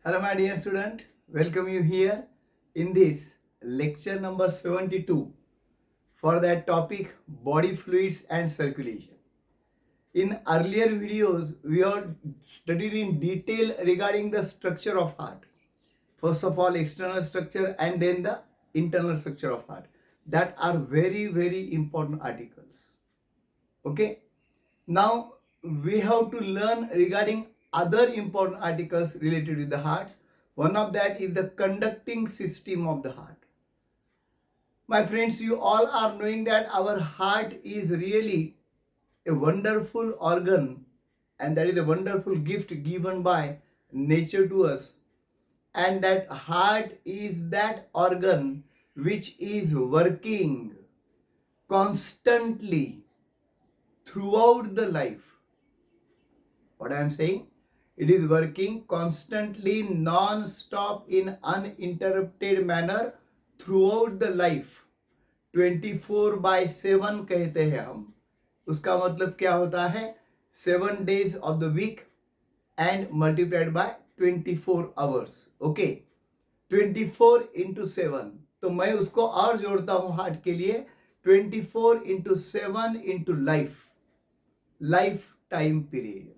Hello, my dear student. Welcome you here in this lecture number 72 for that topic body fluids and circulation. In earlier videos, we have studied in detail regarding the structure of heart. First of all, external structure and then the internal structure of heart. That are very important articles. Okay. Now we have to learn regarding other important articles related with the hearts. One of that is the conducting system of the heart. My friends, you all are knowing that our heart is really a wonderful organ, and that is a wonderful gift given by nature to us. And that heart is that organ which is working constantly throughout the life. What I am saying? It is working constantly, non-stop in uninterrupted manner throughout the life. 24/7 कहते हैं हम. उसका मतलब क्या होता है? 7 days of the week and multiplied by 24 hours. Okay. 24 into 7. तो मैं उसको और जोड़ता हूं हार्ट के लिए 24 into 7 into life time period.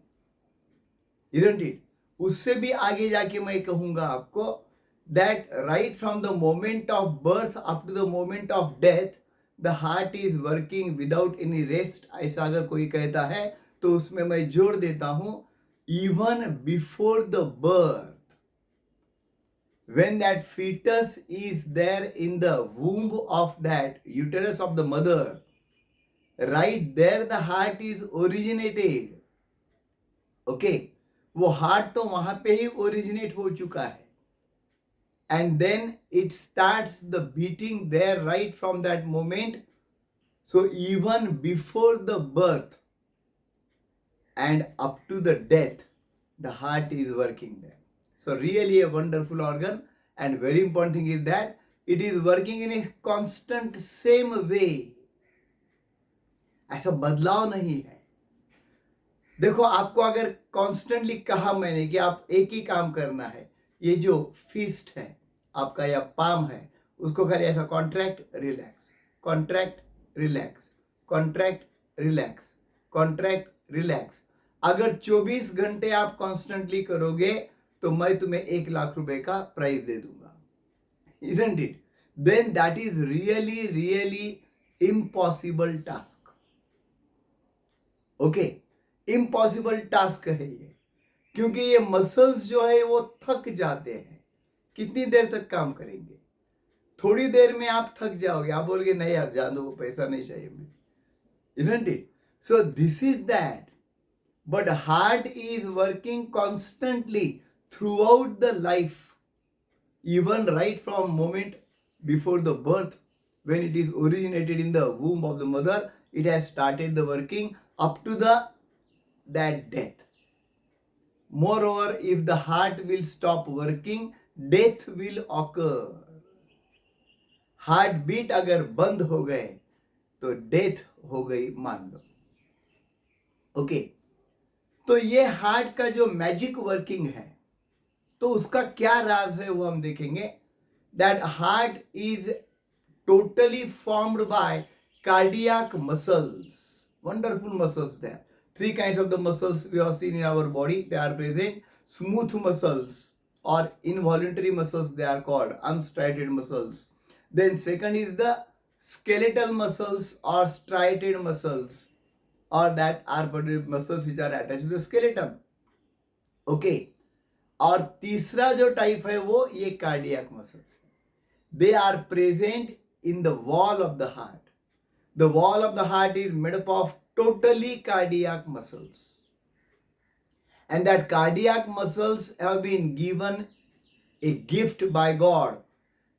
Isn't it? उससे भी आगे जाके मैं कहूंगा आपको that right from the moment of birth up to the moment of death the heart is working without any rest. ऐसा अगर कोई कहता है तो उसमें मैं जोड़ देता हूं even before the birth, when that fetus is there in the womb of that uterus of the mother, right there the heart is originated. Okay. वो हार्ट तो वहां पे ही ओरिजिनेट हो चुका है and then it starts the beating there right from that moment. So even before the birth and up to the death the heart is working there. So really a wonderful organ and very important thing is that it is working in a constant same way. ऐसा बदलाव नहीं है. देखो, आपको अगर constantly कहा मैंने कि आप एक ही काम करना है, ये जो फिस्ट है आपका या पाम है उसको खाली ऐसा contract relax, contract relax, contract relax, contract relax. अगर 24 घंटे आप कॉन्स्टेंटली करोगे तो मैं तुम्हें 1,00,000 रुपए का प्राइज दे दूंगा. Isn't it? Then that is really impossible task. Okay. Impossible task है ये, क्योंकि ये मसल्स जो है वो थक जाते हैं. कितनी देर तक काम करेंगे? थोड़ी देर में आप थक जाओगे. आप बोलोगे नहीं यार जान दो, वो पैसा नहीं चाहिए मुझे. Isn't it? So this is that. But heart is working constantly throughout the life, even right from moment before the birth, when it is originated in the womb of the mother, it has started the working up to that death. Moreover, if the heart will stop working, death will occur. Heart beat अगर बंद हो गए तो death हो गई मान लो. Okay. तो ये हार्ट का जो मैजिक वर्किंग है तो उसका क्या राज है वो हम देखेंगे. That heart is totally formed by cardiac muscles. Wonderful muscles there. Three kinds of the muscles we have seen in our body. They are present. Smooth muscles or involuntary muscles, they are called unstriated muscles. Then second is the skeletal muscles or striated muscles, or that are muscles which are attached to the skeleton. Okay. और तीसरा जो type है वो ये cardiac muscles. They are present in the wall of the heart. The wall of the heart is made up of totally cardiac muscles, and that cardiac muscles have been given a gift by God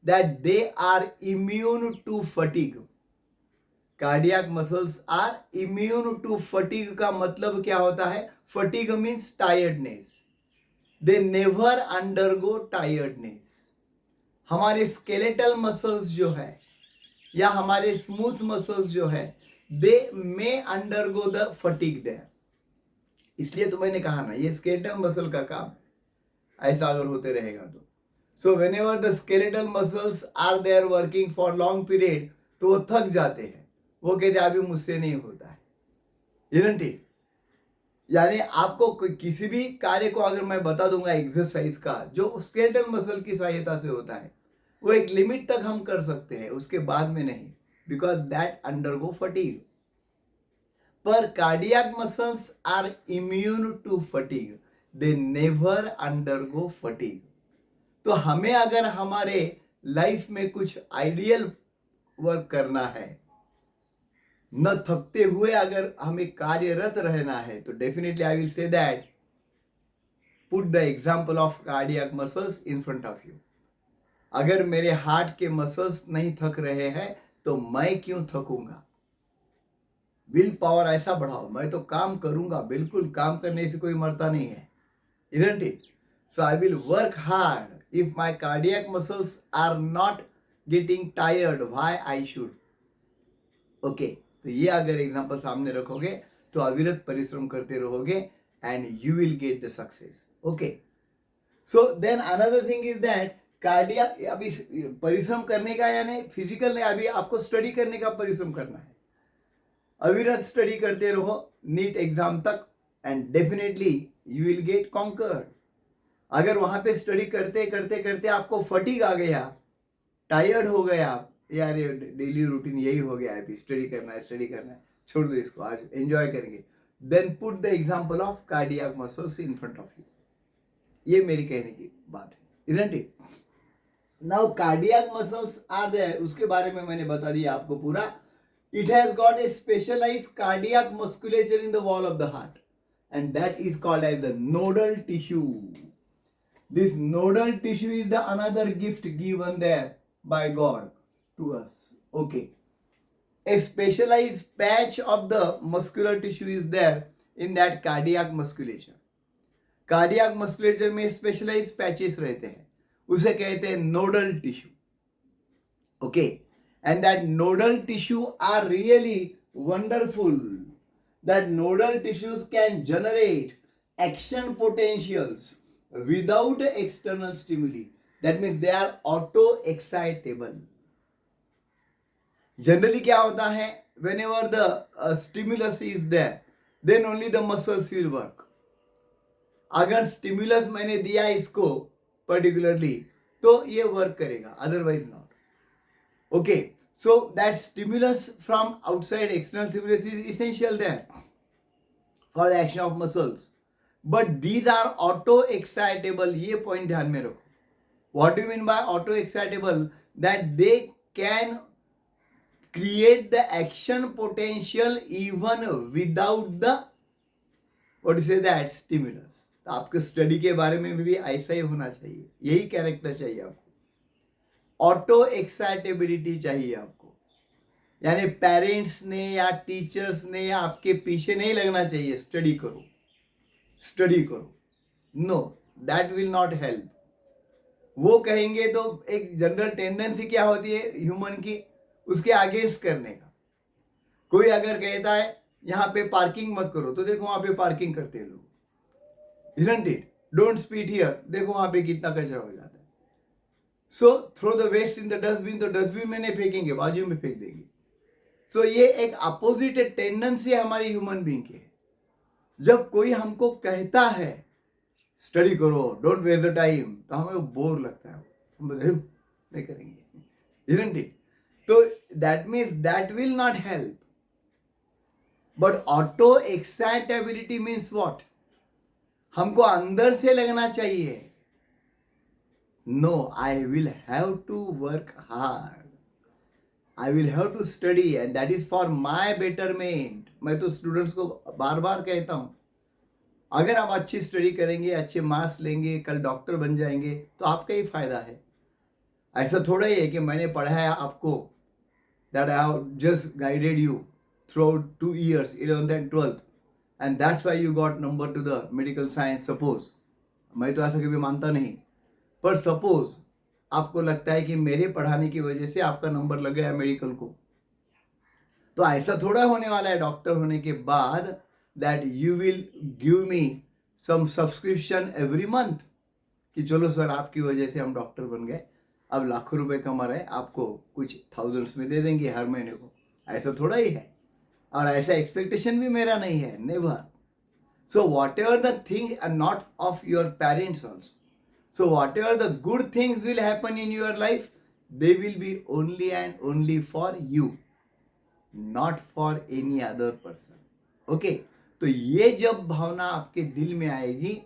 that they are immune to fatigue. Cardiac muscles are immune to fatigue. का मतलब क्या होता है? Fatigue means tiredness. They never undergo tiredness. हमारे skeletal muscles जो है या हमारे स्मूथ मसल्स जो है दे मे अंडरगो द फटीग देयर. इसलिए तो मैंने कहा ना ये स्केलेटल मसल का काम है. ऐसा अगर होते रहेगा तो। So whenever the skeletal muscles are there working for long period, तो वो थक जाते हैं, वो कहते हैं अभी मुझसे नहीं होता है, isn't it? यानी आपको किसी भी कार्य को अगर मैं बता दूंगा एक्सरसाइज का जो स्केलेटल मसल की सहायता से होता है, वो एक लिमिट तक हम कर सकते हैं, उसके बाद में नहीं, बिकॉज दैट अंडरगो फटीग। पर cardiac muscles are immune to fatigue, they never undergo fatigue. तो हमें अगर हमारे लाइफ में कुछ आइडियल वर्क करना है, न थकते हुए अगर हमें कार्यरत रहना है, तो definitely I will say that put the example of cardiac muscles in front of you. अगर मेरे हार्ट के मसल्स नहीं थक रहे हैं तो मैं क्यों थकूंगा? विल पावर ऐसा बढ़ाओ, मैं तो काम करूंगा, बिल्कुल काम करने से कोई मरता नहीं है, isn't it? So I will work hard if my cardiac muscles are not getting tired, why I should? Okay, तो ये अगर एग्जांपल सामने रखोगे तो अविरत परिश्रम करते रहोगे and you will get the success. Okay, so then another thing is that cardiac, अभी परिश्रम करने का यानी फिजिकल नहीं, अभी आपको स्टडी करने का परिश्रम करना है। अविरत स्टडी करते रहो नीट एग्जाम तक and definitely you will get conquered. अगर वहां पे स्टडी करते करते करते आपको फटीग आ गया, टायर्ड हो गया, यार ये डेली रूटीन यही हो गया है, अभी स्टडी करना है, छोड़ दो इसको, आज एंजॉय करेंगे, then put the example of cardiac muscles in front of you. ये मेरी कहने की बात है, isn't it? Now cardiac muscles are there, उसके बारे में मैंने बता दिया आपको पूरा। It has got a specialised cardiac musculature in the wall of the heart and that is called as the nodal tissue. This nodal tissue is the another gift given there by God to us. Okay. A specialized patch of the muscular tissue is there in that cardiac musculature. Cardiac musculature में specialized patches रहते हैं, उसे कहते हैं nodal tissue. Okay. And that nodal tissue are really wonderful. That nodal tissues can generate action potentials without external stimuli. That means they are auto-excitable. Generally क्या होता है, whenever the stimulus is there, then only the muscles will work. अगर stimulus मैंने दिया इसको particularly, तो ये work करेगा, otherwise not. Okay, so that stimulus from outside, external stimulus is essential there for the action of muscles. But these are auto-excitable. ये point ध्यान में रखो। What do you mean by auto-excitable? That they can create the action potential even without the, what do you say, that stimulus. तो आपके study के बारे में भी ऐसा ही होना चाहिए, यही कैरेक्टर चाहिए आपको, ऑटो एक्साइटेबिलिटी चाहिए आपको। यानी पेरेंट्स ने या टीचर्स ने आपके पीछे नहीं लगना चाहिए, स्टडी करो, no, that will not help. वो कहेंगे तो एक जनरल टेंडेंसी क्या होती है ह्यूमन की, उसके अगेंस्ट करने का। कोई अगर कहता है यहाँ पे पार्किंग मत करो, तो देखो वहां पे पार्किंग करते हैं लोग, isn't it? Don't speed here, देखो वहां पे कितना कचरा हो जाता है। So throw the waste in the dustbin, तो डस्टबिन में नहीं फेंकेंगे, बाजू में फेंक देंगे। सो ये एक अपोजिट टेंडेंसी हमारी ह्यूमन बीइंग की है। जब कोई हमको कहता है स्टडी करो, डोंट वेस्ट द टाइम, तो हमें वो बोर लगता है, हम नहीं करेंगे, isn't it? तो that means that will not help. But auto excitability means what? हमको अंदर से लगना चाहिए, no, I will have to work hard, I will have to study and that is for my betterment. मैं तो students को बार बार कहता हूँ, अगर आप अच्छी स्टडी करेंगे, अच्छे मार्क्स लेंगे, कल डॉक्टर बन जाएंगे, तो आपका ही फायदा है। ऐसा थोड़ा ही है कि मैंने पढ़ाया आपको, that I have just guided you throughout 2 years, 11th and 12th, and that's why you got number to the medical science. Suppose, मैं तो ऐसा कभी मानता नहीं, पर सपोज आपको लगता है कि मेरे पढ़ाने की वजह से आपका नंबर लग गया मेडिकल को, तो ऐसा थोड़ा होने वाला है डॉक्टर होने के बाद, that you will give me some subscription every month, कि चलो सर आपकी वजह से हम डॉक्टर बन गए, अब लाखों रुपए कमा रहे हैं, आपको कुछ थाउजेंड्स में दे देंगे हर महीने को। ऐसा थोड़ा ही है, और ऐसा एक्सपेक्टेशन भी मेरा नहीं है, never. So whatever the thing are not of your parents also, so whatever the good things will happen in your life, they will be only and only for you, not for any other person. Okay, तो ये जब भावना आपके दिल में आएगी,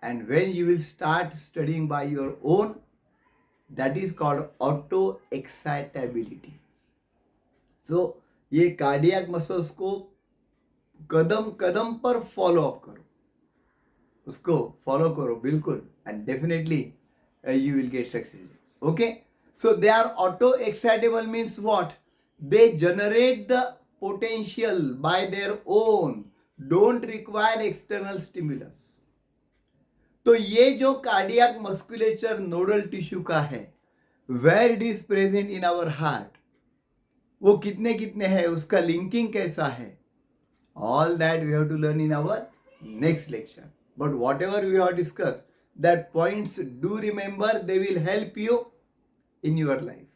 and when you will start studying by your own, that is called auto excitability. So ये cardiac muscles को कदम कदम पर फॉलो अप करो, उसको फॉलो करो बिल्कुल, and definitely you will get success. Okay, so they are auto excitable means what, they generate the potential by their own, don't require external stimulus। तो ये जो कार्डियक मस्कुलेचर नोडल टिश्यू का है, where it is present in our heart, वो कितने कितने हैं, उसका लिंकिंग कैसा है, all that we have to learn in our next lecture. But whatever we have discuss, that points do remember, they will help you in your life.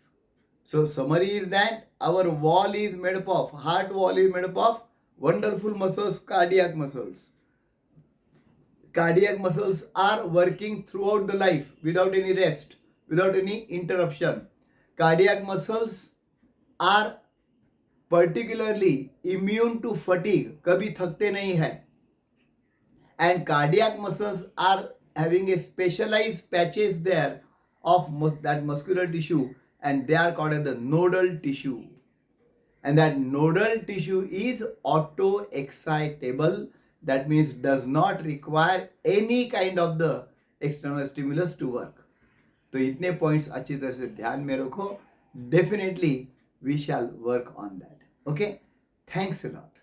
So summary is that our wall is made up of, heart wall is made up of wonderful muscles, cardiac muscles. Cardiac muscles are working throughout the life without any rest, without any interruption. Cardiac muscles are particularly immune to fatigue, कभी थकते नहीं है. And cardiac muscles are having a specialized patches there of that muscular tissue, and they are called as the nodal tissue. And that nodal tissue is auto excitable, that means does not require any kind of the external stimulus to work. तो इतने points अच्छी तरह से ध्यान में रखो, definitely we shall work on that. Okay, thanks a lot.